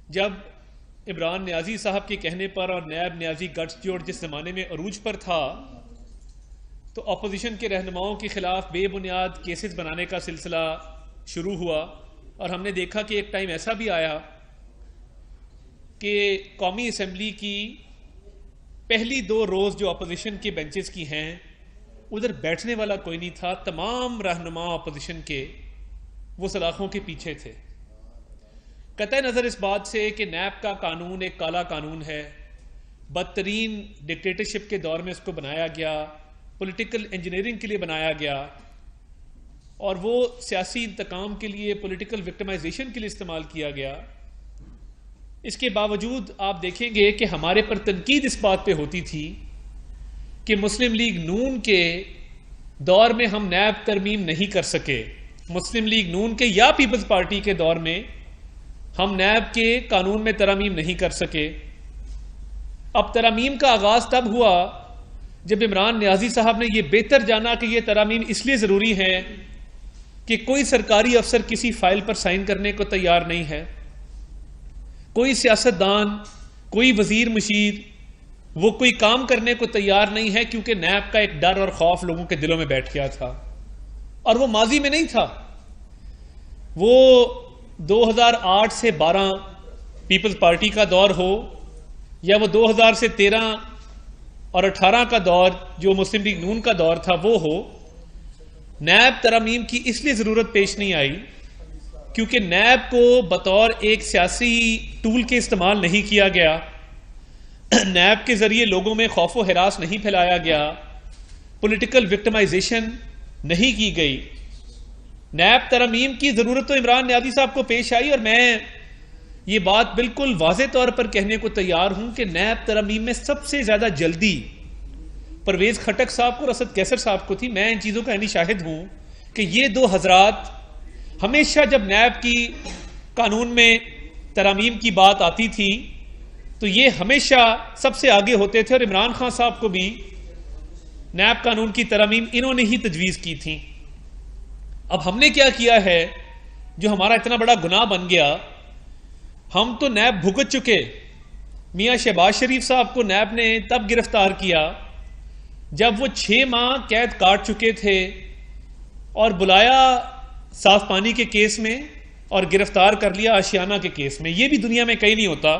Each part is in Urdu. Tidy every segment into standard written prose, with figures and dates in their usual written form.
جب عمران نیازی صاحب کے کہنے پر اور نیب نیازی گٹس جوڑ جس زمانے میں عروج پر تھا تو اپوزیشن کے رہنماؤں کے خلاف بے بنیاد کیسز بنانے کا سلسلہ شروع ہوا، اور ہم نے دیکھا کہ ایک ٹائم ایسا بھی آیا کہ قومی اسمبلی کی پہلی 2 روز جو اپوزیشن کے بینچز کی ہیں ادھر بیٹھنے والا کوئی نہیں تھا، تمام رہنما اپوزیشن کے وہ سلاخوں کے پیچھے تھے۔ قطع نظر اس بات سے کہ نیب کا قانون ایک کالا قانون ہے، بدترین ڈکٹیٹرشپ کے دور میں اس کو بنایا گیا، پولیٹیکل انجینئرنگ کے لیے بنایا گیا، اور وہ سیاسی انتقام کے لیے، پولیٹیکل وکٹمائزیشن کے لیے استعمال کیا گیا۔ اس کے باوجود آپ دیکھیں گے کہ ہمارے پر تنقید اس بات پہ ہوتی تھی کہ مسلم لیگ نون کے دور میں ہم نیب ترمیم نہیں کر سکے، مسلم لیگ نون کے یا پیپلز پارٹی کے دور میں ہم نیب کے قانون میں ترامیم نہیں کر سکے۔ اب ترامیم کا آغاز تب ہوا جب عمران نیازی صاحب نے یہ بہتر جانا کہ یہ ترامیم اس لیے ضروری ہیں کہ کوئی سرکاری افسر کسی فائل پر سائن کرنے کو تیار نہیں ہے، کوئی سیاستدان، کوئی وزیر مشیر وہ کوئی کام کرنے کو تیار نہیں ہے، کیونکہ نیب کا ایک ڈر اور خوف لوگوں کے دلوں میں بیٹھ گیا تھا، اور وہ ماضی میں نہیں تھا، وہ 2008 سے 12 پیپلز پارٹی کا دور ہو یا وہ 2000 سے 13 اور 18 کا دور جو مسلم لیگ نون کا دور تھا وہ ہو، نیب ترامیم کی اس لیے ضرورت پیش نہیں آئی کیونکہ نیب کو بطور ایک سیاسی ٹول کے استعمال نہیں کیا گیا، نیب کے ذریعے لوگوں میں خوف و ہراس نہیں پھیلایا گیا، پولیٹیکل وکٹمائزیشن نہیں کی گئی۔ نیب ترامیم کی ضرورت تو عمران نیازی صاحب کو پیش آئی، اور میں یہ بات بالکل واضح طور پر کہنے کو تیار ہوں کہ نیب ترامیم میں سب سے زیادہ جلدی پرویز خٹک صاحب کو اور اسد کیسر صاحب کو تھی۔ میں ان چیزوں کا عینی شاہد ہوں کہ یہ 2 حضرات ہمیشہ جب نیب کی قانون میں ترامیم کی بات آتی تھی تو یہ ہمیشہ سب سے آگے ہوتے تھے، اور عمران خان صاحب کو بھی نیب قانون کی ترامیم انہوں نے ہی تجویز کی تھی۔ اب ہم نے کیا کیا ہے جو ہمارا اتنا بڑا گناہ بن گیا، ہم تو نیب بھگت چکے۔ میاں شہباز شریف صاحب کو نیب نے تب گرفتار کیا جب وہ 6 ماہ قید کاٹ چکے تھے، اور بلایا صاف پانی کے کیس میں اور گرفتار کر لیا آشیانہ کے کیس میں۔ یہ بھی دنیا میں کہیں نہیں ہوتا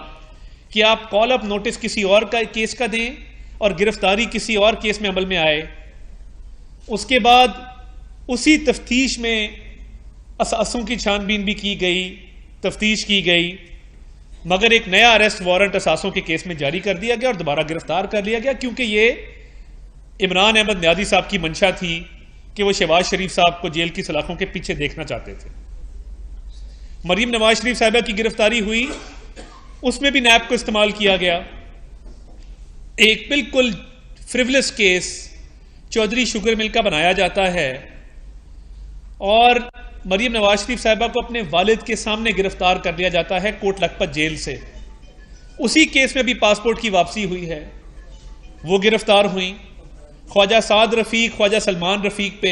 کہ آپ کال اپ نوٹس کسی اور کا کیس کا دیں اور گرفتاری کسی اور کیس میں عمل میں آئے۔ اس کے بعد اسی تفتیش میں اساسوں کی چھان بین بھی کی گئی، تفتیش کی گئی، مگر ایک نیا اریسٹ وارنٹ اساسوں کے کیس میں جاری کر دیا گیا اور دوبارہ گرفتار کر لیا گیا، کیونکہ یہ عمران احمد نیازی صاحب کی منشا تھی کہ وہ شہباز شریف صاحب کو جیل کی سلاخوں کے پیچھے دیکھنا چاہتے تھے۔ مریم نواز شریف صاحبہ کی گرفتاری ہوئی، اس میں بھی نیب کو استعمال کیا گیا۔ ایک بالکل فریولس کیس چودھری شوگر مل کا بنایا جاتا ہے، اور مریم نواز شریف صاحبہ کو اپنے والد کے سامنے گرفتار کر لیا جاتا ہے کوٹ لکھپت جیل سے۔ اسی کیس میں بھی پاسپورٹ کی واپسی ہوئی ہے، وہ گرفتار ہوئیں۔ خواجہ سعد رفیق، خواجہ سلمان رفیق پہ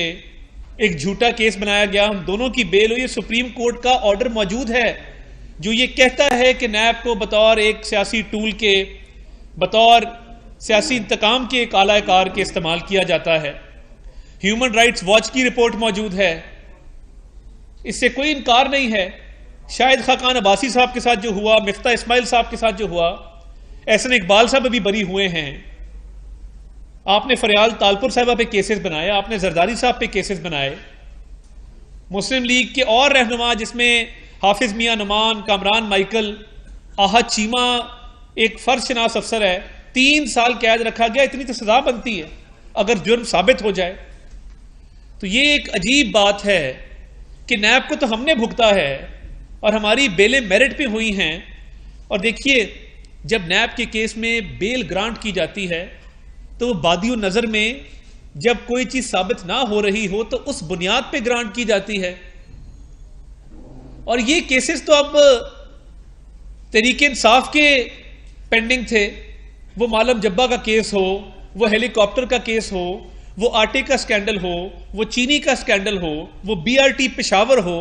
ایک جھوٹا کیس بنایا گیا، ان دونوں کی بیل ہوئی۔ سپریم کورٹ کا آرڈر موجود ہے جو یہ کہتا ہے کہ نیب کو بطور ایک سیاسی ٹول کے، بطور سیاسی انتقام کے ایک اعلی کار کے استعمال کیا جاتا ہے۔ ہیومن رائٹس واچ کی رپورٹ موجود ہے، اس سے کوئی انکار نہیں ہے۔ شاہد خاقان عباسی صاحب کے ساتھ جو ہوا، مفتاح اسماعیل صاحب کے ساتھ جو ہوا، احسن اقبال صاحب ابھی بری ہوئے ہیں۔ آپ نے فریال تالپور صاحبہ پہ کیسز بنائے، آپ نے زرداری صاحب پہ کیسز بنائے، مسلم لیگ کے اور رہنما جس میں حافظ میاں نعمان، کامران مائیکل، احد چیمہ ایک فرض شناس افسر ہے، 3 سال قید رکھا گیا۔ اتنی تو سزا بنتی ہے اگر جرم ثابت ہو جائے۔ تو یہ ایک عجیب بات ہے کہ نیب کو تو ہم نے بھگتا ہے اور ہماری بیلیں میرٹ پہ ہوئی ہیں، اور دیکھیے جب نیب کے کیس میں بیل گرانٹ کی جاتی ہے تو بادی نظر میں جب کوئی چیز ثابت نہ ہو رہی ہو تو اس بنیاد پہ گرانٹ کی جاتی ہے۔ اور یہ کیسز تو اب تحریک انصاف کے پینڈنگ تھے، وہ معلم جبہ کا کیس ہو، وہ ہیلی کاپٹر کا کیس ہو، وہ آٹے کا سکینڈل ہو، وہ چینی کا سکینڈل ہو، وہ BRT پشاور ہو،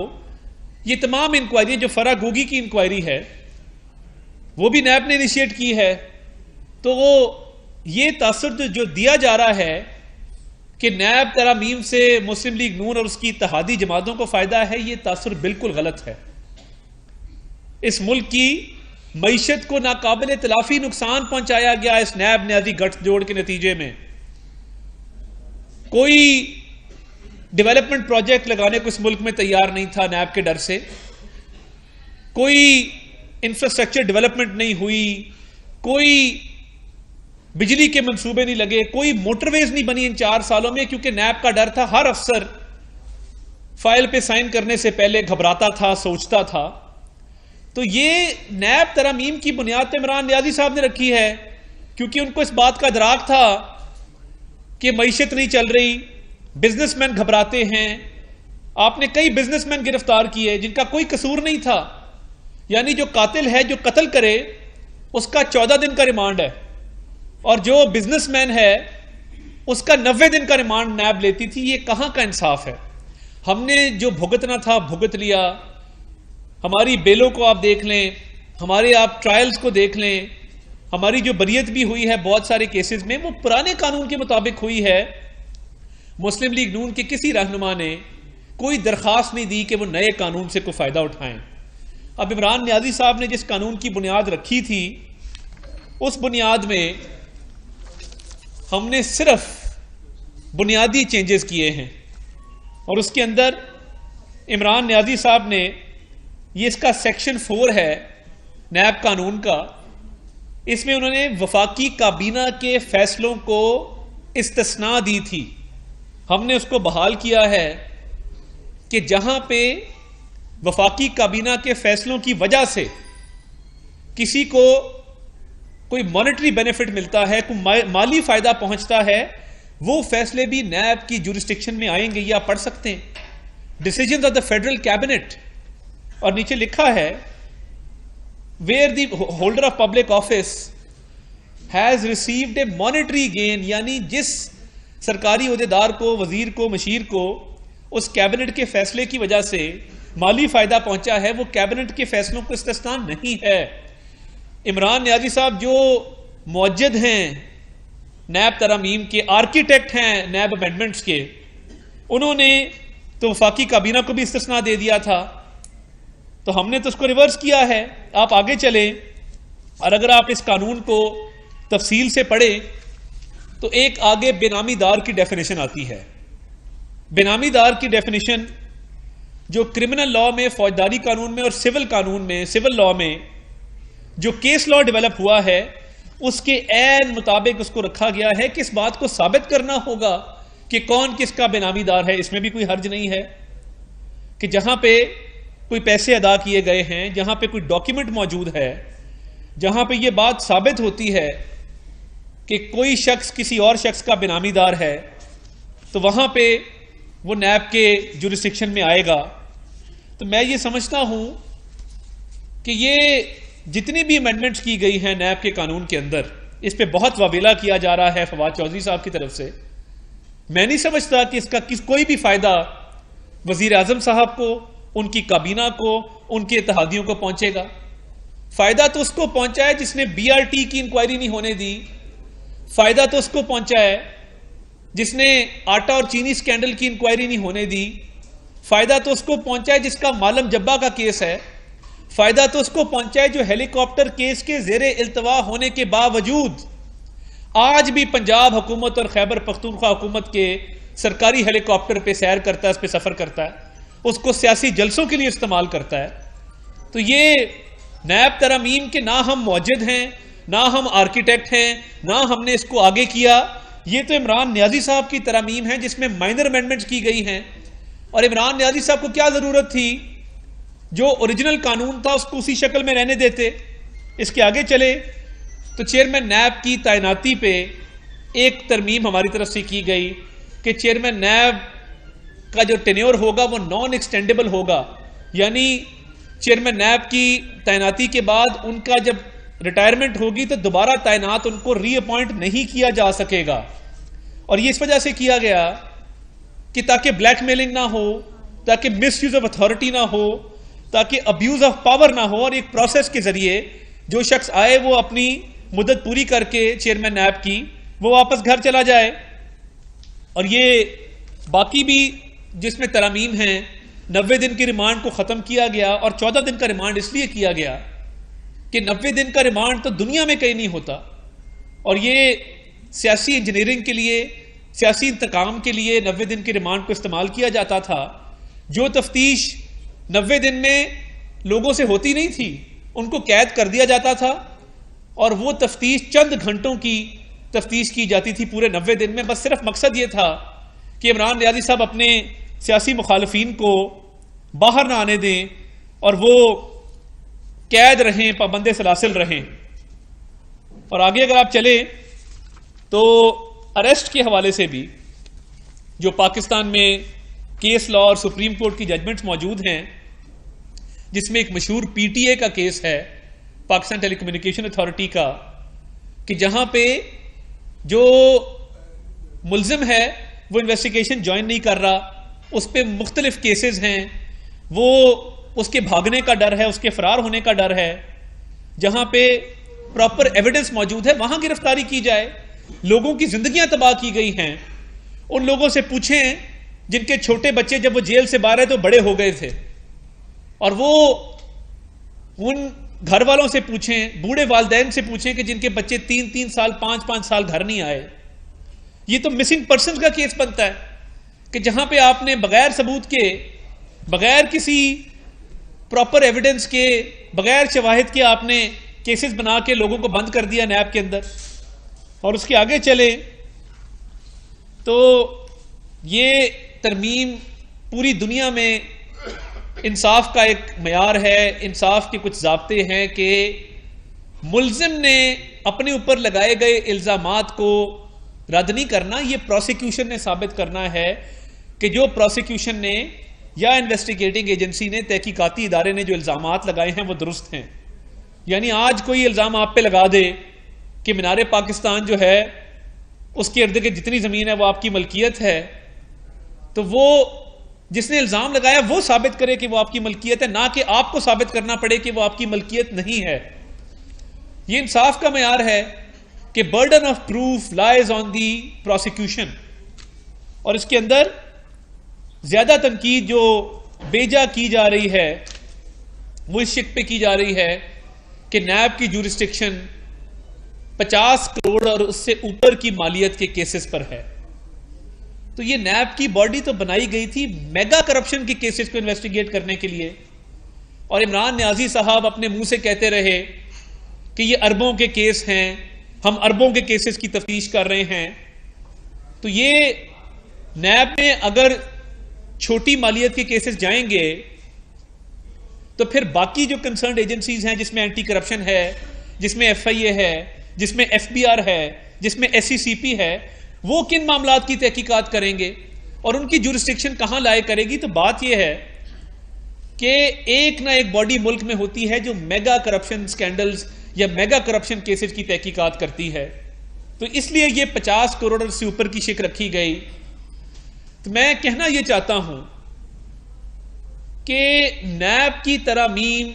یہ تمام انکوائریاں جو فرا گوگی کی انکوائری ہے، وہ بھی نیب نے انیشیٹ کی ہے. تو وہ یہ تاثر جو دیا جا رہا ہے کہ نیب ترامیم سے مسلم لیگ نون اور اس کی اتحادی جماعتوں کو فائدہ ہے، یہ تاثر بالکل غلط ہے. اس ملک کی معیشت کو ناقابل تلافی نقصان پہنچایا گیا اس نیب نیازی گٹھ جوڑ کے نتیجے میں. کوئی ڈیولپمنٹ پروجیکٹ لگانے کو اس ملک میں تیار نہیں تھا نیب کے ڈر سے. کوئی انفراسٹرکچر ڈیولپمنٹ نہیں ہوئی، کوئی بجلی کے منصوبے نہیں لگے، کوئی موٹر ویز نہیں بنی ان 4 سالوں میں، کیونکہ نیب کا ڈر تھا. ہر افسر فائل پہ سائن کرنے سے پہلے گھبراتا تھا، سوچتا تھا. تو یہ نیب ترامیم کی بنیاد عمران نیازی صاحب نے رکھی ہے، کیونکہ ان کو اس بات کا ادراک تھا کہ معیشت نہیں چل رہی، بزنس مین گھبراتے ہیں. آپ نے کئی بزنس مین گرفتار کیے جن کا کوئی قصور نہیں تھا. یعنی جو قاتل ہے، جو قتل کرے، اس کا 14 دن کا ریمانڈ ہے، اور جو بزنس مین ہے اس کا 90 دن کا ریمانڈ نیب لیتی تھی. یہ کہاں کا انصاف ہے؟ ہم نے جو بھگتنا تھا بھگت لیا. ہماری بیلوں کو آپ دیکھ لیں، ہمارے آپ ٹرائلز کو دیکھ لیں، ہماری جو بریت بھی ہوئی ہے بہت سارے کیسز میں، وہ پرانے قانون کے مطابق ہوئی ہے. مسلم لیگ نون کے کسی رہنما نے کوئی درخواست نہیں دی کہ وہ نئے قانون سے کوئی فائدہ اٹھائیں. اب عمران نیازی صاحب نے جس قانون کی بنیاد رکھی تھی، اس بنیاد میں ہم نے صرف بنیادی چینجز کیے ہیں. اور اس کے اندر عمران نیازی صاحب نے، یہ اس کا سیکشن 4 ہے نیب قانون کا، اس میں انہوں نے وفاقی کابینہ کے فیصلوں کو استثناء دی تھی. ہم نے اس کو بحال کیا ہے کہ جہاں پہ وفاقی کابینہ کے فیصلوں کی وجہ سے کسی کو کوئی مانیٹری بینیفٹ ملتا ہے، کوئی مالی فائدہ پہنچتا ہے، وہ فیصلے بھی نیب کی جورسڈکشن میں آئیں گے. یہ آپ پڑھ سکتے ہیں، decisions of the federal cabinet. اور نیچے لکھا ہے where the holder of public office has received a monetary gain، یعنی جس سرکاری عہدیدار کو، وزیر کو، مشیر کو اس کیبنٹ کے فیصلے کی وجہ سے مالی فائدہ پہنچا ہے، وہ کیبنٹ کے فیصلوں کو استثناء نہیں ہے. عمران نیازی صاحب جو موجد ہیں نیب ترامیم کے، آرکیٹیکٹ ہیں نیب امینڈمنٹس کے، انہوں نے تو وفاقی کابینہ کو بھی استثناء دے دیا تھا. تو ہم نے تو اس کو ریورس کیا ہے. آپ آگے چلیں اور اگر آپ اس قانون کو تفصیل سے پڑھیں تو ایک آگے بے نامی دار کی ڈیفینیشن آتی ہے. بے نامی دار کی ڈیفینیشن جو کرمنل لا میں، فوجداری قانون میں اور سول قانون میں، سول لا میں جو کیس لا ڈیولپ ہوا ہے، اس کے عین مطابق اس کو رکھا گیا ہے کہ اس بات کو ثابت کرنا ہوگا کہ کون کس کا بے نامی دار ہے. اس میں بھی کوئی حرج نہیں ہے کہ جہاں پہ کوئی پیسے ادا کیے گئے ہیں، جہاں پہ کوئی ڈاکیومنٹ موجود ہے، جہاں پہ یہ بات ثابت ہوتی ہے کہ کوئی شخص کسی اور شخص کا بے نامی دار ہے، تو وہاں پہ وہ نیب کے جورسڈکشن میں آئے گا. تو میں یہ سمجھتا ہوں کہ یہ جتنی بھی امینڈمنٹس کی گئی ہیں نیب کے قانون کے اندر، اس پہ بہت واویلا کیا جا رہا ہے فواد چودھری صاحب کی طرف سے. میں نہیں سمجھتا کہ اس کا کوئی بھی فائدہ وزیر اعظم صاحب کو، ان کی کابینہ کو، ان کے اتحادیوں کو پہنچے گا. فائدہ تو اس کو پہنچا ہے جس نے بی آر ٹی کی انکوائری نہیں ہونے دی. فائدہ تو اس کو پہنچا ہے جس نے آٹا اور چینی سکینڈل کی انکوائری نہیں ہونے دی. فائدہ تو اس کو پہنچا ہے جس کا معلم جبا کا کیس ہے. فائدہ تو اس کو پہنچا ہے جو ہیلی کاپٹر کیس کے زیر التوا ہونے کے باوجود آج بھی پنجاب حکومت اور خیبر پختونخوا حکومت کے سرکاری ہیلی کاپٹر پہ سیر کرتا ہے، اس پہ سفر کرتا ہے، اس کو سیاسی جلسوں کے لیے استعمال کرتا ہے. تو یہ نیب ترامیم کے نہ ہم موجد ہیں، نہ ہم آرکیٹیکٹ ہیں، نہ ہم نے اس کو آگے کیا. یہ تو عمران نیازی صاحب کی ترامیم ہے جس میں مائنر امینڈمنٹس کی گئی ہیں. اور عمران نیازی صاحب کو کیا ضرورت تھی؟ جو اوریجنل قانون تھا اس کو اسی شکل میں رہنے دیتے. اس کے آگے چلے تو چیئرمین نیب کی تعیناتی پہ ایک ترمیم ہماری طرف سے کی گئی کہ چیئرمین نیب کا جو ٹینیور ہوگا وہ نان ایکسٹینڈیبل ہوگا. یعنی چیئرمین نیب کی تعیناتی کے بعد ان کا جب ریٹائرمنٹ ہوگی تو دوبارہ تعینات ان کو ری اپوائنٹ نہیں کیا جا سکے گا. اور یہ اس وجہ سے کیا گیا کہ تاکہ بلیک میلنگ نہ ہو، تاکہ مس یوز آف اتھارٹی نہ ہو، تاکہ ابیوز آف پاور نہ ہو، اور ایک پروسیس کے ذریعے جو شخص آئے وہ اپنی مدت پوری کر کے چیئرمین نیب کی وہ واپس گھر چلا جائے. اور یہ باقی بھی جس میں ترامیم ہیں، 90 دن کی ریمانڈ کو ختم کیا گیا اور 14 دن کا ریمانڈ اس لیے کیا گیا کہ 90 دن کا ریمانڈ تو دنیا میں کہیں نہیں ہوتا، اور یہ سیاسی انجینئرنگ کے لیے، سیاسی انتقام کے لیے 90 دن کے ریمانڈ کو استعمال کیا جاتا تھا. جو تفتیش 90 دن میں لوگوں سے ہوتی نہیں تھی ان کو قید کر دیا جاتا تھا، اور وہ تفتیش چند گھنٹوں کی تفتیش کی جاتی تھی پورے 90 دن میں. بس صرف مقصد یہ تھا کہ عمران نیازی صاحب اپنے سیاسی مخالفین کو باہر نہ آنے دیں اور وہ قید رہیں، پابند سلاسل رہیں. اور آگے اگر آپ چلیں تو اریسٹ کے حوالے سے بھی جو پاکستان میں کیس لا اور سپریم کورٹ کی ججمنٹس موجود ہیں، جس میں ایک مشہور پی ٹی اے کا کیس ہے، پاکستان ٹیلی کمیونیکیشن اتھارٹی کا، کہ جہاں پہ جو ملزم ہے وہ انویسٹیگیشن جوائن نہیں کر رہا، اس پہ مختلف کیسز ہیں، وہ اس کے بھاگنے کا ڈر ہے، اس کے فرار ہونے کا ڈر ہے. جہاں پہ پراپر ایویڈنس موجود ہے وہاں گرفتاری کی جائے. لوگوں کی زندگیاں تباہ کی گئی ہیں. ان لوگوں سے پوچھیں جن کے چھوٹے بچے جب وہ جیل سے باہر آئے تو بڑے ہو گئے تھے، اور وہ ان گھر والوں سے پوچھیں، بوڑھے والدین سے پوچھیں کہ جن کے بچے 3 سال 5 سال گھر نہیں آئے. یہ تو مسنگ پرسنز کا کیس بنتا ہے کہ جہاں پہ آپ نے بغیر ثبوت کے، بغیر کسی پراپر ایویڈنس کے، بغیر شواہد کے آپ نے کیسز بنا کے لوگوں کو بند کر دیا نیب کے اندر. اور اس کے آگے چلیں تو یہ ترمیم پوری دنیا میں انصاف کا ایک معیار ہے، انصاف کے کچھ ضابطے ہیں کہ ملزم نے اپنے اوپر لگائے گئے الزامات کو رد نہیں کرنا. یہ پروسیکیوشن نے ثابت کرنا ہے کہ جو پروسیکیوشن نے یا انویسٹیگیٹنگ ایجنسی نے، تحقیقاتی ادارے نے جو الزامات لگائے ہیں وہ درست ہیں. یعنی آج کوئی الزام آپ پہ لگا دے کہ مینار پاکستان جو ہے اس کے ارد گرد جتنی زمین ہے وہ آپ کی ملکیت ہے، تو وہ جس نے الزام لگایا وہ ثابت کرے کہ وہ آپ کی ملکیت ہے، نہ کہ آپ کو ثابت کرنا پڑے کہ وہ آپ کی ملکیت نہیں ہے. یہ انصاف کا معیار ہے کہ burden of proof لائز on the prosecution. اور اس کے اندر زیادہ تنقید جو بیجا کی جا رہی ہے وہ اس شک پہ کی جا رہی ہے کہ نیب کی جورسڈکشن 50 کروڑ اور اس سے اوپر کی مالیت کے کیسز پر ہے. تو یہ نیب کی باڈی تو بنائی گئی تھی میگا کرپشن کے کیسز کو انویسٹیگیٹ کرنے کے لیے، اور عمران نیازی صاحب اپنے منہ سے کہتے رہے کہ یہ اربوں کے کیس ہیں، ہم اربوں کے کیسز کی تفتیش کر رہے ہیں. تو یہ نیب میں اگر چھوٹی مالیت کے کیسز جائیں گے تو پھر باقی جو کنسرنڈ ایجنسیز ہیں، جس میں اینٹی کرپشن ہے، جس میں ایف آئی اے ہے، جس میں ایف بی آر ہے، جس میں ایس سی سی پی ہے، وہ کن معاملات کی تحقیقات کریں گے اور ان کی جورسڈکشن کہاں لائے کرے گی. تو بات یہ ہے کہ ایک نہ ایک باڈی ملک میں ہوتی ہے جو میگا کرپشن سکینڈلز یا میگا کرپشن کیسز کی تحقیقات کرتی ہے. تو اس لیے یہ 50 کروڑ سے اوپر کی شک رکھی گئی. تو میں کہنا یہ چاہتا ہوں کہ نیب کی ترامیم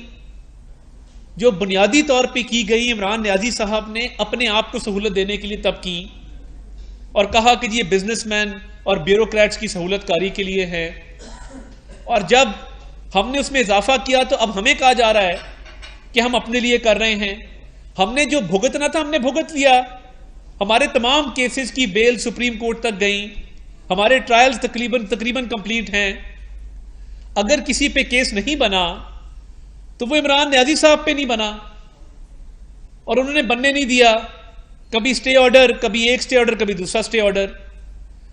جو بنیادی طور پہ کی گئی، عمران نیازی صاحب نے اپنے آپ کو سہولت دینے کے لیے تب کی اور کہا کہ یہ بزنس مین اور بیوروکریٹس کی سہولت کاری کے لیے ہے، اور جب ہم نے اس میں اضافہ کیا تو اب ہمیں کہا جا رہا ہے کہ ہم اپنے لیے کر رہے ہیں. ہم نے جو بھگتنا تھا ہم نے بھگت لیا. ہمارے تمام کیسز کی بیل سپریم کورٹ تک گئیں، ہمارے ٹرائلز تقریباً کمپلیٹ ہیں. اگر کسی پہ کیس نہیں بنا تو وہ عمران نیازی صاحب پہ نہیں بنا، اور انہوں نے بننے نہیں دیا. کبھی سٹے آرڈر، کبھی ایک سٹے آرڈر، کبھی دوسرا سٹے آرڈر.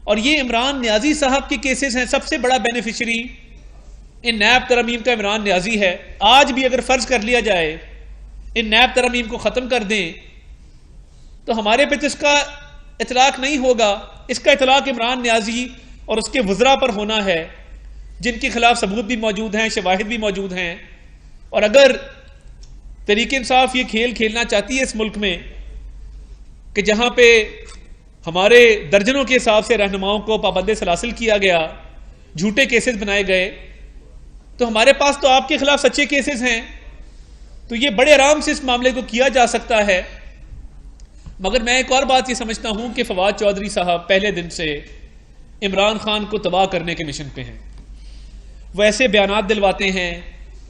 اور یہ عمران نیازی صاحب کے کیسز ہیں. سب سے بڑا بینیفیشری ان نیب ترامیم کا عمران نیازی ہے. آج بھی اگر فرض کر لیا جائے ان نیب ترامیم کو ختم کر دیں تو ہمارے پہ تو اس کا اطلاق نہیں ہوگا. اس کا اطلاق عمران نیازی اور اس کے وزراء پر ہونا ہے جن کے خلاف ثبوت بھی موجود ہیں، شواہد بھی موجود ہیں. اور اگر تحریک انصاف یہ کھیل کھیلنا چاہتی ہے اس ملک میں کہ جہاں پہ ہمارے درجنوں کے حساب سے رہنماؤں کو پابند سلاسل کیا گیا، جھوٹے کیسز بنائے گئے، تو ہمارے پاس تو آپ کے خلاف سچے کیسز ہیں. تو یہ بڑے آرام سے اس معاملے کو کیا جا سکتا ہے. مگر میں ایک اور بات یہ سمجھتا ہوں کہ فواد چودھری صاحب پہلے دن سے عمران خان کو تباہ کرنے کے مشن پہ ہیں. وہ ایسے بیانات دلواتے ہیں،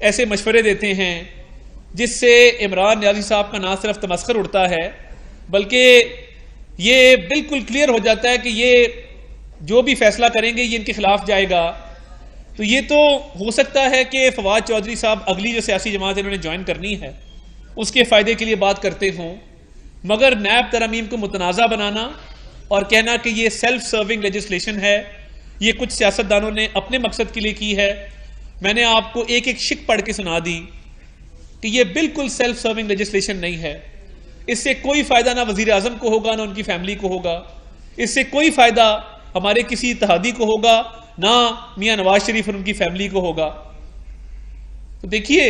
ایسے مشورے دیتے ہیں جس سے عمران نیازی صاحب کا نہ صرف تمسخر اڑتا ہے بلکہ یہ بالکل کلیئر ہو جاتا ہے کہ یہ جو بھی فیصلہ کریں گے یہ ان کے خلاف جائے گا. تو یہ تو ہو سکتا ہے کہ فواد چودھری صاحب اگلی جو سیاسی جماعت انہوں نے جوائن کرنی ہے اس کے فائدے کے لیے بات کرتے ہوں، مگر نیب ترامیم کو متنازع بنانا اور کہنا کہ یہ سیلف سرونگ لیجسلیشن ہے، یہ کچھ سیاستدانوں نے اپنے مقصد کے لیے کی ہے. میں نے آپ کو ایک ایک شک پڑھ کے سنا دی کہ یہ بالکل سیلف سرونگ لیجسلیشن نہیں ہے. اس سے کوئی فائدہ نہ وزیر اعظم کو ہوگا نہ ان کی فیملی کو ہوگا. اس سے کوئی فائدہ ہمارے کسی اتحادی کو ہوگا نہ میاں نواز شریف اور ان کی فیملی کو ہوگا. تو دیکھیے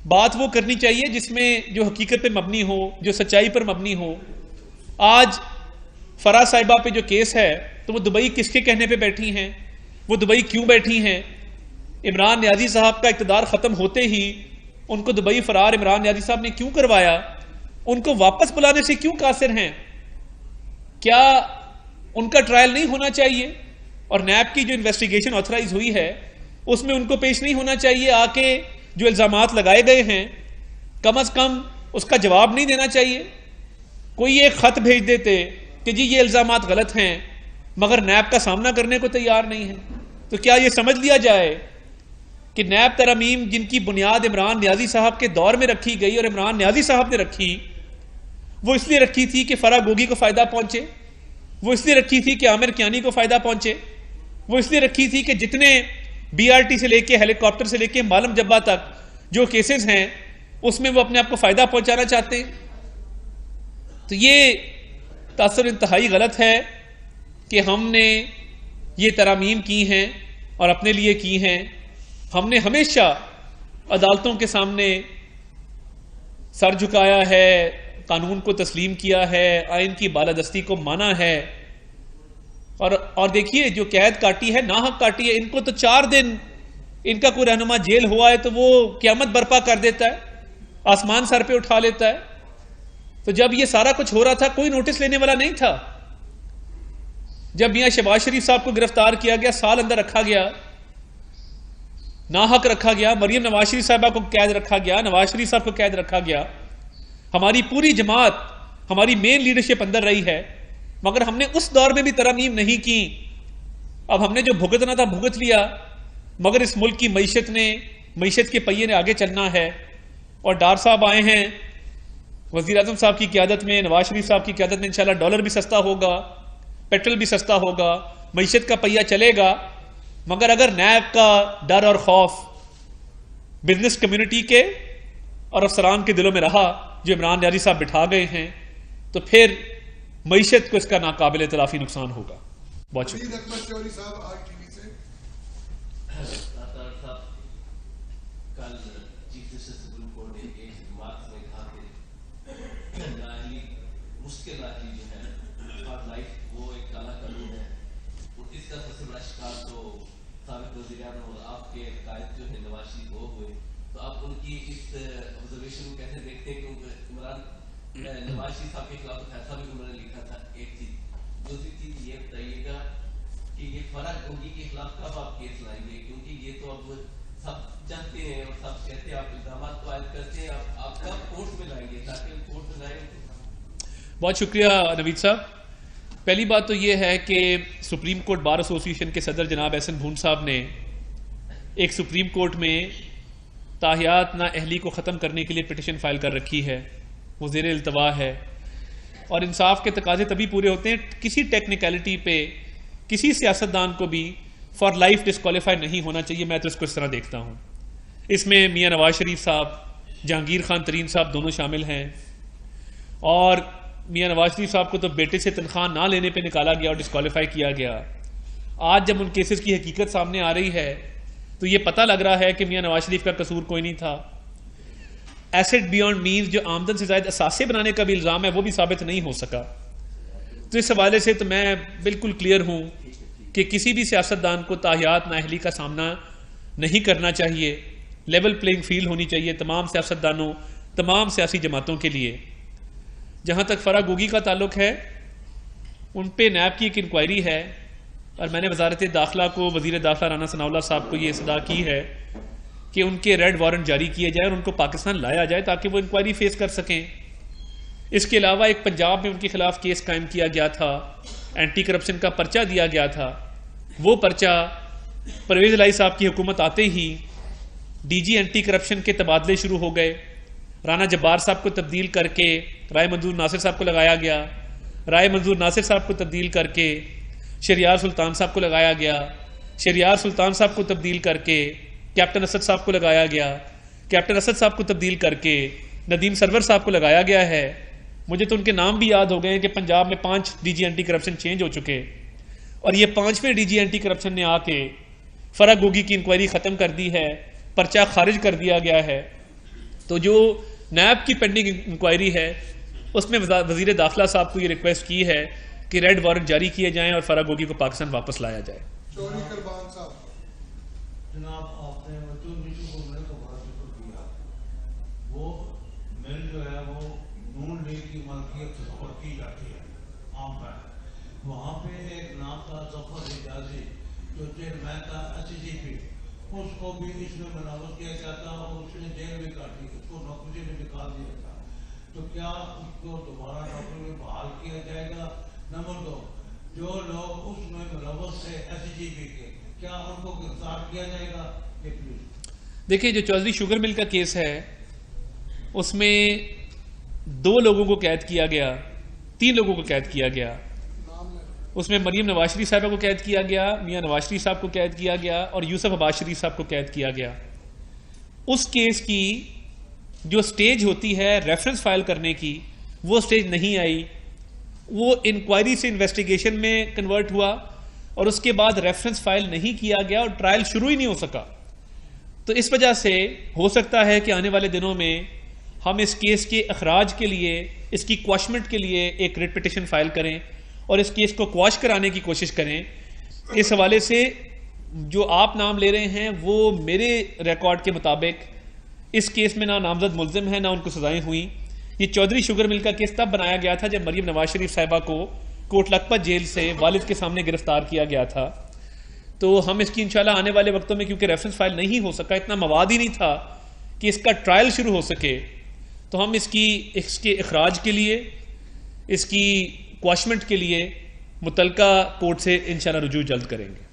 بات وہ کرنی چاہیے جس میں جو حقیقت پہ مبنی ہو، جو سچائی پر مبنی ہو. آج فرح صاحبہ پہ جو کیس ہے تو وہ دبئی کس کے کہنے پہ بیٹھی ہیں؟ وہ دبئی کیوں بیٹھی ہیں؟ عمران نیازی صاحب کا اقتدار ختم ہوتے ہی ان کو دبئی فرار عمران نیازی صاحب نے کیوں کروایا؟ ان کو واپس بلانے سے کیوں قاصر ہیں؟ کیا ان کا ٹرائل نہیں ہونا چاہیے؟ اور نیب کی جو انویسٹیگیشن آتھرائز ہوئی ہے اس میں ان کو پیش نہیں ہونا چاہیے آ کے جو الزامات لگائے گئے ہیں کم از کم اس کا جواب نہیں دینا چاہیے؟ کوئی ایک خط بھیج دیتے کہ جی یہ الزامات غلط ہیں مگر نیب کا سامنا کرنے کو تیار نہیں ہے. تو کیا یہ سمجھ لیا جائے کہ نیب ترامیم جن کی بنیاد عمران نیازی صاحب کے دور میں رکھی گئی اور عمران نیازی صاحب نے رکھی، وہ اس لیے رکھی تھی کہ فرح گوگی کو فائدہ پہنچے، وہ اس لیے رکھی تھی کہ عامر کیانی کو فائدہ پہنچے، وہ اس لیے رکھی تھی کہ جتنے بی آر ٹی سے لے کے ہیلی کاپٹر سے لے کے معلم جبہ تک جو کیسز ہیں اس میں وہ اپنے آپ کو فائدہ پہنچانا چاہتے ہیں. تو یہ تاثر انتہائی غلط ہے کہ ہم نے یہ ترامیم کی ہیں اور اپنے لیے کی ہیں. ہم نے ہمیشہ عدالتوں کے سامنے سر جھکایا ہے، قانون کو تسلیم کیا ہے، آئین کی بالادستی کو مانا ہے. اور دیکھیے جو قید کاٹی ہے، ناحق کاٹی ہے. ان کو تو 4 دن ان کا کوئی رہنما جیل ہوا ہے تو وہ قیامت برپا کر دیتا ہے، آسمان سر پہ اٹھا لیتا ہے. تو جب یہ سارا کچھ ہو رہا تھا کوئی نوٹس لینے والا نہیں تھا. جب میاں شہباز شریف صاحب کو گرفتار کیا گیا، سال اندر رکھا گیا، ناحق رکھا گیا، مریم نواز شریف صاحبہ کو قید رکھا گیا، نواز شریف صاحب کو قید رکھا گیا، ہماری پوری جماعت، ہماری مین لیڈرشپ اندر رہی ہے، مگر ہم نے اس دور میں بھی ترامیم نہیں کی. اب ہم نے جو بھگتنا تھا بھگت لیا، مگر اس ملک کی معیشت کے پہیے نے آگے چلنا ہے. اور ڈار صاحب آئے ہیں وزیر اعظم صاحب کی قیادت میں، نواز شریف صاحب کی قیادت میں، انشاءاللہ ڈالر بھی سستا ہوگا، پیٹرول بھی سستا ہوگا، معیشت کا پہیہ چلے گا. مگر اگر نیب کا ڈر اور خوف بزنس کمیونٹی کے اور افسران کے دلوں میں رہا جو عمران نیازی صاحب بٹھا گئے ہیں تو پھر معیشت کو اس کا ناقابل تلافی نقصان ہوگا. بہت شکریہ. نواز شریف صاحب کے خلاف تو فیصلہ بھی انہوں نے لکھا تھا. ایک چیز. دوسری چیز یہ بتائیے گا کہ یہ فرح گوگی کے خلاف کب آپ کیس لائیں گے؟ کیونکہ یہ تو اب سب جانتے ہیں اور سب کہتے ہیں آپ الزامات کو عائد کرتے ہیں، آپ کب کورٹ میں لائیں گے تاکہ کورٹ میں لائیں؟ بہت شکریہ نوید صاحب. پہلی بات تو یہ ہے کہ سپریم کورٹ بار ایسوسی ایشن کے صدر جناب احسن بھون صاحب نے ایک سپریم کورٹ میں تاحیات نااہلی کو ختم کرنے کے لیے پٹیشن فائل کر رکھی ہے، وہ زیر التوا ہے. اور انصاف کے تقاضے تبھی پورے ہوتے ہیں کسی ٹیکنیکلٹی پہ کسی سیاستدان کو بھی فار لائف ڈسکوالیفائی نہیں ہونا چاہیے. میں تو اس کو اس طرح دیکھتا ہوں. اس میں میاں نواز شریف صاحب، جہانگیر خان ترین صاحب دونوں شامل ہیں. اور میاں نواز شریف صاحب کو تو بیٹے سے تنخواہ نہ لینے پہ نکالا گیا اور ڈسکوالیفائی کیا گیا. آج جب ان کیسز کی حقیقت سامنے آ رہی ہے تو یہ پتہ لگ رہا ہے کہ میاں نواز شریف کا قصور کوئی نہیں تھا. ایسٹ بیونڈ مینز جو آمدن سے زائد اثاثے بنانے کا بھی الزام ہے وہ بھی ثابت نہیں ہو سکا. تو اس حوالے سے تو میں بالکل کلیئر ہوں کہ کسی بھی سیاستدان کو تاحیات نااہلی کا سامنا نہیں کرنا چاہیے. لیول پلینگ فیلڈ ہونی چاہیے تمام سیاستدانوں تمام سیاسی جماعتوں کے لیے. جہاں تک فرح گوگی کا تعلق ہے ان پہ نیب کی ایک انکوائری ہے اور میں نے وزارت داخلہ کو وزیر داخلہ رانا ثناء اللہ صاحب کو یہ صدا کی ہے کہ ان کے ریڈ وارنٹ جاری کیے جائے اور ان کو پاکستان لایا جائے تاکہ وہ انکوائری فیس کر سکیں. اس کے علاوہ ایک پنجاب میں ان کے خلاف کیس قائم کیا گیا تھا, اینٹی کرپشن کا پرچہ دیا گیا تھا. وہ پرچہ پرویز الہی صاحب کی حکومت آتے ہی ڈی جی اینٹی کرپشن کے تبادلے شروع ہو گئے. رانا جبار صاحب کو تبدیل کر کے رائے منظور ناصر صاحب کو لگایا گیا, رائے منظور ناصر صاحب کو تبدیل کر کے شہریار سلطان صاحب کو لگایا گیا, شہریار سلطان صاحب کو تبدیل کر کے کیپٹن اسد صاحب کو لگایا گیا, کیپٹن اسد صاحب کو تبدیل کر کے ندیم سرور صاحب کو لگایا گیا ہے. مجھے تو ان کے نام بھی یاد ہو گئے ہیں کہ پنجاب میں 5 D G anti corruption change ہو چکے اور یہ 5ویں ڈی جی اینٹی کرپشن نے آ کے فرح گوگی کی انکوائری ختم کر دی ہے, پرچہ خارج کر دیا گیا ہے. تو جو نیب کی پینڈنگ انکوائری ہے اس میں وزیر داخلہ صاحب کو یہ ریکویسٹ کی ہے کہ ریڈ وارنٹ جاری کیے جائیں اور فرح گوگی کو پاکستان واپس لایا جائے. جناب آپ نے وہ مل جو ہے وہ نون لیگ کی ملکیت سے کی جاتی ہے عام پر. وہاں پہ ایک نام تھا ظفر حجازی جو چیئرمین تھا SGP, اس کو بھی اس میں ملوث کیا گیا تھا اور اس نے جیل بھی کاٹی, اس کو نوکری میں نکال دیا تھا. تو کیا اس کو دوبارہ نوکری میں بحال کیا جائے گا؟ نمبر 2, جو لوگ اس میں ملوث تھے SGP کے, کیا ان کو گرفتار کیا جائے گا؟ دیکھیں جو چودھری شوگر مل کا کیس ہے اس میں 2 لوگوں کو قید کیا گیا, 3 لوگوں کو قید کیا گیا. اس میں مریم نواز شریف صاحبہ کو قید کیا گیا, میاں نواز شریف صاحب کو قید کیا گیا اور یوسف عباس شریف صاحب کو قید کیا گیا. اس کیس کی جو سٹیج ہوتی ہے ریفرنس فائل کرنے کی وہ سٹیج نہیں آئی, وہ انکوائری سے انویسٹیگیشن میں کنورٹ ہوا اور اس کے بعد ریفرنس فائل نہیں کیا گیا اور ٹرائل شروع ہی نہیں ہو سکا. تو اس وجہ سے ہو سکتا ہے کہ آنے والے دنوں میں ہم اس کیس کے اخراج کے لیے, اس کی کواشمنٹ کے لیے ایک ریٹ پٹیشن فائل کریں اور اس کیس کو کواش کرانے کی کوشش کریں. اس حوالے سے جو آپ نام لے رہے ہیں وہ میرے ریکارڈ کے مطابق اس کیس میں نہ نامزد ملزم ہیں نہ ان کو سزائیں ہوئیں. یہ چودھری شوگر مل کا کیس تب بنایا گیا تھا جب مریم نواز شریف صاحبہ کو کوٹ لکھپت جیل سے والد کے سامنے گرفتار کیا گیا تھا. تو ہم اس کی انشاءاللہ آنے والے وقتوں میں, کیونکہ ریفرنس فائل نہیں ہو سکا, اتنا مواد ہی نہیں تھا کہ اس کا ٹرائل شروع ہو سکے, تو ہم اس کے اخراج کے لیے, اس کی کواشمنٹ کے لیے متعلقہ کورٹ سے انشاءاللہ رجوع جلد کریں گے.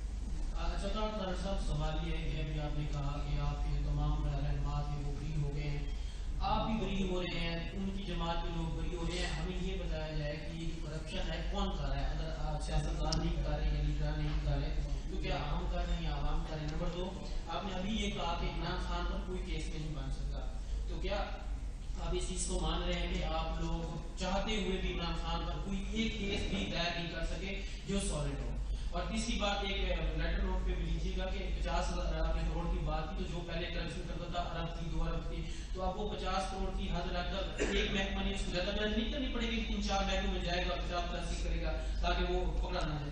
کو مان رہے ہیں کہ آپ لوگ چاہتے ہوئے بھی عمران خان پر کوئی ایک کیس بھی دائر نہیں کر سکے جو سالڈ ہو. اور تیسری بات ایک لیٹر نوٹ پہ بھی لیجیے گا کہ 50,000 آپ نے کروڑ کی بات کی, تو جو پہلے کرپشن کرتا تھا ارب تھی 2 ارب تھی, تو آپ وہ 50 کروڑ کی حد رکھ کر ایک محکمہ نہیں, اس کو زیادہ محنت نہیں کرنی پڑے گی, 3-4 محکموں میں جائے گا 50-80 کرے گا تاکہ وہ پکڑا نہ جائے.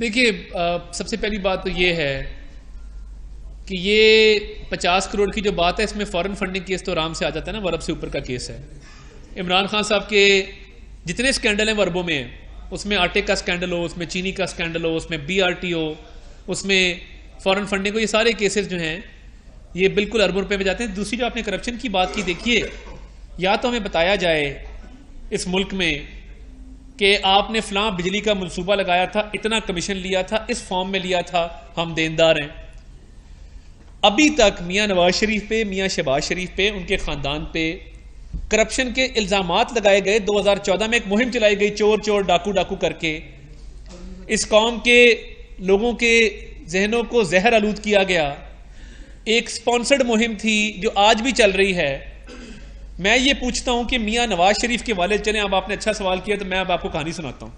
دیکھیے سب سے پہلی بات تو یہ ہے کہ یہ 50 کروڑ کی جو بات ہے اس میں فورن فنڈنگ کیس تو آرام سے آ جاتا ہے نا, وہ ارب سے اوپر کا کیس ہے. عمران خان صاحب کے جتنے سکینڈل ہیں وہ اربوں میں ہیں, اس میں آٹے کا سکینڈل ہو, اس میں چینی کا سکینڈل ہو, اس میں BRT ہو, اس میں فورن فنڈنگ ہو, یہ سارے کیسز جو ہیں یہ بالکل اربوں روپے میں جاتے ہیں. دوسری جو آپ نے کرپشن کی بات کی, دیکھیے یا تو ہمیں بتایا جائے اس ملک میں کہ آپ نے فلاں بجلی کا منصوبہ لگایا تھا, اتنا کمیشن لیا تھا, اس فارم میں لیا تھا, ہم دیندار ہیں. ابھی تک میاں نواز شریف پہ, میاں شہباز شریف پہ, ان کے خاندان پہ کرپشن کے الزامات لگائے گئے. 2014 میں ایک مہم چلائی گئی, چور چور ڈاکو ڈاکو کر کے اس قوم کے لوگوں کے ذہنوں کو زہر آلود کیا گیا. ایک سپانسرڈ مہم تھی جو آج بھی چل رہی ہے. میں یہ پوچھتا ہوں کہ میاں نواز شریف کے والد, چلیں اب آپ نے اچھا سوال کیا تو میں اب آپ کو کہانی سناتا ہوں.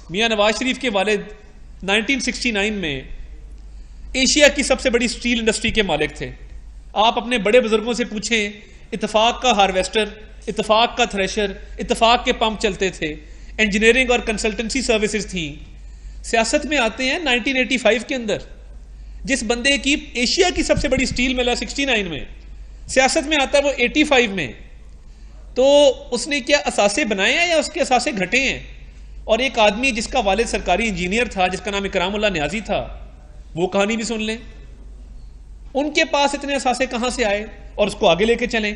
میاں نواز شریف کے والد 1969 میں ایشیا کی سب سے بڑی سٹیل انڈسٹری کے مالک تھے. آپ اپنے بڑے بزرگوں سے پوچھیں, اتفاق کا ہارویسٹر, اتفاق کا تھریشر, اتفاق کے پمپ چلتے تھے, انجینئرنگ اور کنسلٹنسی سروسز تھیں. سیاست میں آتے ہیں 1985 کے اندر. جس بندے کی ایشیا کی سب سے بڑی سٹیل مل ہے 69 میں، سیاست میں آتا ہے وہ 85 میں، تو اس نے کیا اثاثے بنائے ہیں یا اس کے اثاثے گھٹے ہیں؟ اور ایک آدمی جس کا والد سرکاری انجینئر تھا، جس کا نام اکرام اللہ نیازی تھا، وہ کہانی بھی سن لیں، ان کے پاس اتنے اثاثے کہاں سے آئے، اور اس کو آگے لے کے چلیں۔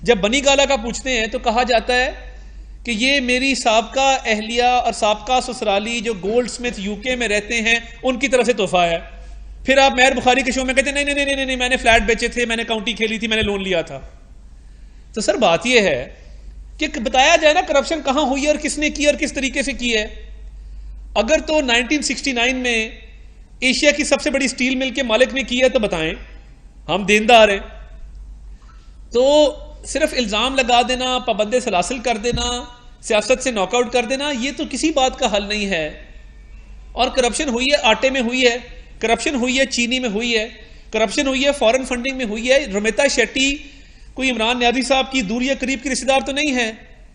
جب بنی گالا کا پوچھتے ہیں تو کہا جاتا ہے کہ یہ میری سابقہ اہلیہ اور سابقہ سسرالی جو گولڈ سمتھ UK میں رہتے ہیں ان کی طرف سے تحفہ ہے۔ پھر آپ مہر بخاری کے شو میں کہتے ہیں نہیں نہیں نہیں نہیں میں نے فلیٹ بیچے تھے، میں نے کاؤنٹی کھیلی تھی، میں نے لون لیا تھا۔ تو سر بات یہ ہے کہ بتایا جائے نا کرپشن کہاں ہوئی ہے اور کس نے کی اور کس طریقے سے کی ہے۔ اگر تو 1969 میں ایشیا کی سب سے بڑی سٹیل مل کے مالک نے کی ہے تو بتائیں، ہم دیندار ہیں۔ تو صرف الزام لگا دینا، پابند سلاسل کر دینا، سیاست سے ناک آؤٹ کر دینا، یہ تو کسی بات کا حل نہیں ہے۔ اور کرپشن ہوئی ہے آٹے میں ہوئی ہے، کرپشن ہوئی ہے چینی میں ہوئی ہے، کرپشن ہوئی ہے فورن فنڈنگ میں ہوئی ہے۔ رمیتا شیٹی کوئی عمران نیازی صاحب کی دور یا قریب کی رشتہ دار تو نہیں ہے،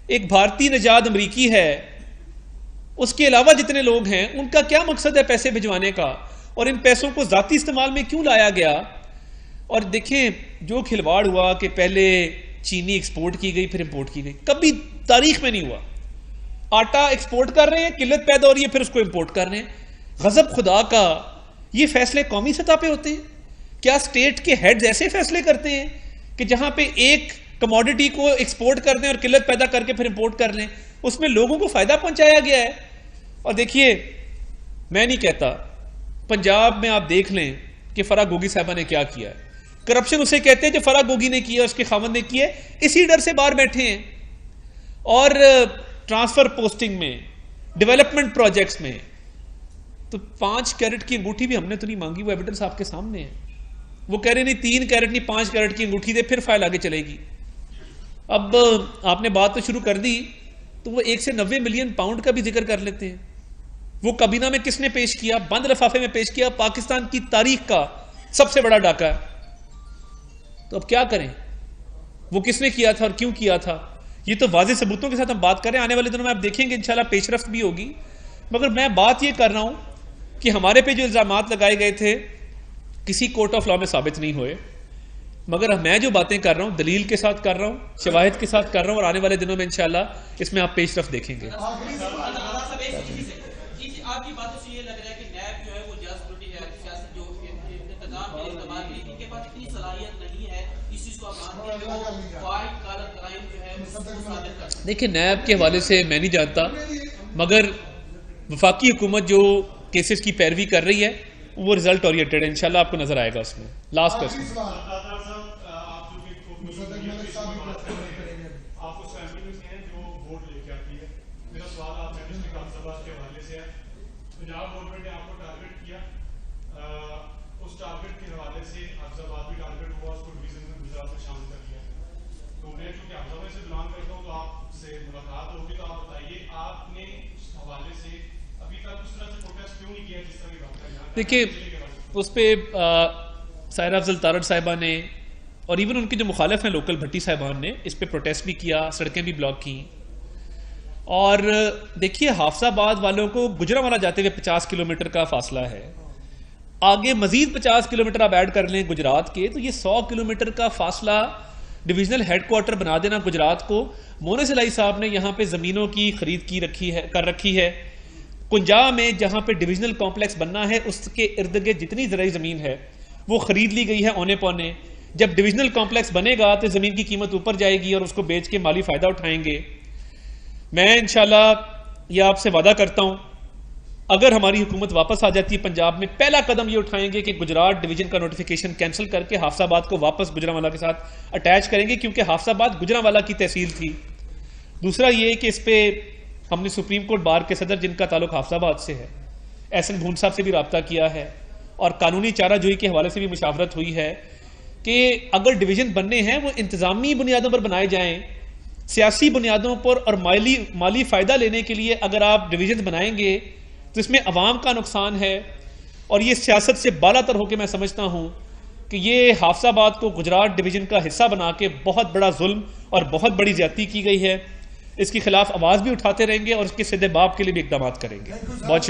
ایک بھارتی نژاد امریکی ہے۔ اس کے علاوہ جتنے لوگ ہیں ان کا کیا مقصد ہے پیسے بھجوانے کا، اور ان پیسوں کو ذاتی استعمال میں کیوں لایا گیا؟ اور دیکھیں جو کھلواڑ ہوا کہ پہلے چینی ایکسپورٹ کی گئی پھر امپورٹ کی گئی، کبھی تاریخ میں نہیں ہوا۔ آٹا ایکسپورٹ کر رہے ہیں، قلت پیدا ہو رہی ہے، پھر اس کو امپورٹ کر رہے ہیں۔ غضب خدا کا، یہ فیصلے قومی سطح پہ ہوتے ہیں؟ کیا اسٹیٹ کے ہیڈز ایسے فیصلے کرتے ہیں کہ جہاں پہ ایک کموڈٹی کو ایکسپورٹ کر دیں اور قلت پیدا کر کے پھر امپورٹ کر لیں؟ اس میں لوگوں کو فائدہ پہنچایا گیا ہے۔ اور دیکھیے میں نہیں کہتا، پنجاب میں آپ دیکھ لیں کہ فرح گوگی صاحبہ نے کیا کیا ہے۔ کرپشن اسے کہتے ہیں جو فرح گوگی نے کیا، اس کے خاوند نے کیا، اسی ڈر سے باہر بیٹھے ہیں۔ اور ٹرانسفر پوسٹنگ میں، ڈیولپمنٹ پروجیکٹس میں، تو 5 کیرٹ کی انگوٹھی بھی ہم نے تو نہیں مانگی، وہ ایویڈنس آپ کے سامنے ہے۔ وہ کہہ رہے نہیں 3 کیرٹ نہیں 5 کیرٹ کی انگوٹھی دے، پھر فائل آگے چلے گی۔ اب آپ نے بات تو شروع کر دی تو وہ 1 سے 90 ملین پاؤنڈ کا بھی ذکر کر لیتے ہیں۔ وہ کابینہ میں کس نے پیش کیا؟ بند لفافے میں پیش کیا، پاکستان کی تاریخ کا سب سے بڑا ڈاکہ ہے۔ تو اب کیا کریں؟ وہ کس نے کیا تھا اور کیوں کیا تھا؟ یہ تو واضح ثبوتوں کے ساتھ ہم بات کر رہے ہیں، آنے والے دنوں میں آپ دیکھیں گے انشاءاللہ پیش رفت بھی ہوگی۔ مگر میں بات یہ کر رہا ہوں کہ ہمارے پہ جو الزامات لگائے گئے تھے کسی کورٹ آف لا میں ثابت نہیں ہوئے، مگر میں جو باتیں کر رہا ہوں دلیل کے ساتھ کر رہا ہوں، شواہد کے ساتھ کر رہا ہوں، اور آنے والے دنوں میں انشاءاللہ اس میں آپ پیش رفت دیکھیں گے۔ آپ کی باتوں سے یہ لگ رہا ہے کہ نیب جو ہے وہ جاسوسی ہے، سیاست جو انتظام کے استعمال کے لیے ان کے پاس اتنی صلاحیت نہیں ہے، اس چیز کو آپ مانتے ہیں وہ وائٹ کالر کرائم جو ہے اس کو ثابت کر۔ دیکھیں نیب کے حوالے سے میں نہیں جانتا، مگر وفاقی حکومت جو کیسز کی پیروی کر رہی ہے وہ رزلٹ اورینٹڈ ہے، انشاءاللہ آپ کو نظر آئے گا اس میں۔ لاسٹ کوسچن، دیکھیں اس پہ سائرہ افضل تارڑ صاحبہ نے اور ایون ان کے جو مخالف ہیں لوکل بھٹی صاحبان نے اس پہ پروٹیسٹ بھی کیا، سڑکیں بھی بلاک کی۔ اور دیکھیے حافظ آباد والوں کو گجرانوالہ جاتے ہوئے 50 کلومیٹر کا فاصلہ ہے، آگے مزید 50 کلومیٹر آپ ایڈ کر لیں گجرات کے، تو یہ 100 کلومیٹر کا فاصلہ ڈویژنل ہیڈ کوارٹر بنا دینا گجرات کو۔ مونس الہی صاحب نے یہاں پہ زمینوں کی خرید کر رکھی ہے۔ کنجا میں جہاں پہ ڈویژنل کمپلیکس بننا ہے اس کے ارد گرد جتنی زرعی زمین ہے وہ خرید لی گئی ہے اونے پونے۔ جب ڈویژنل کمپلیکس بنے گا تو زمین کی قیمت اوپر جائے گی اور اس کو بیچ کے مالی فائدہ اٹھائیں گے۔ میں انشاءاللہ یہ آپ سے وعدہ کرتا ہوں اگر ہماری حکومت واپس آ جاتی ہے پنجاب میں، پہلا قدم یہ اٹھائیں گے کہ گجرات ڈویژن کا نوٹیفیکیشن کینسل کر کے حافظ آباد کو واپس گجرانوالہ کے ساتھ اٹیچ کریں گے، کیونکہ حافظ آباد گجرانوالہ کی تحصیل تھی۔ دوسرا یہ کہ اس پہ ہم نے سپریم کورٹ بار کے صدر جن کا تعلق حافظ آباد سے ہے احسن بھون صاحب سے بھی رابطہ کیا ہے، اور قانونی چارہ جوئی کے حوالے سے بھی مشاورت ہوئی ہے کہ اگر ڈویژن بننے ہیں وہ انتظامی بنیادوں پر بنائے جائیں، سیاسی بنیادوں پر اور مالی فائدہ لینے کے لیے اگر آپ ڈویژن بنائیں گے تو اس میں عوام کا نقصان ہے۔ اور یہ سیاست سے بالا تر ہو کے میں سمجھتا ہوں کہ یہ حافظ آباد کو گجرات ڈویژن کا حصہ بنا کے بہت بڑا ظلم اور بہت بڑی زیادتی کی گئی ہے۔ اس کے خلاف آواز بھی اٹھاتے رہیں گے اور اس کے سدے باب کے لیے بھی اقدامات کریں گے۔ بہت شکریہ۔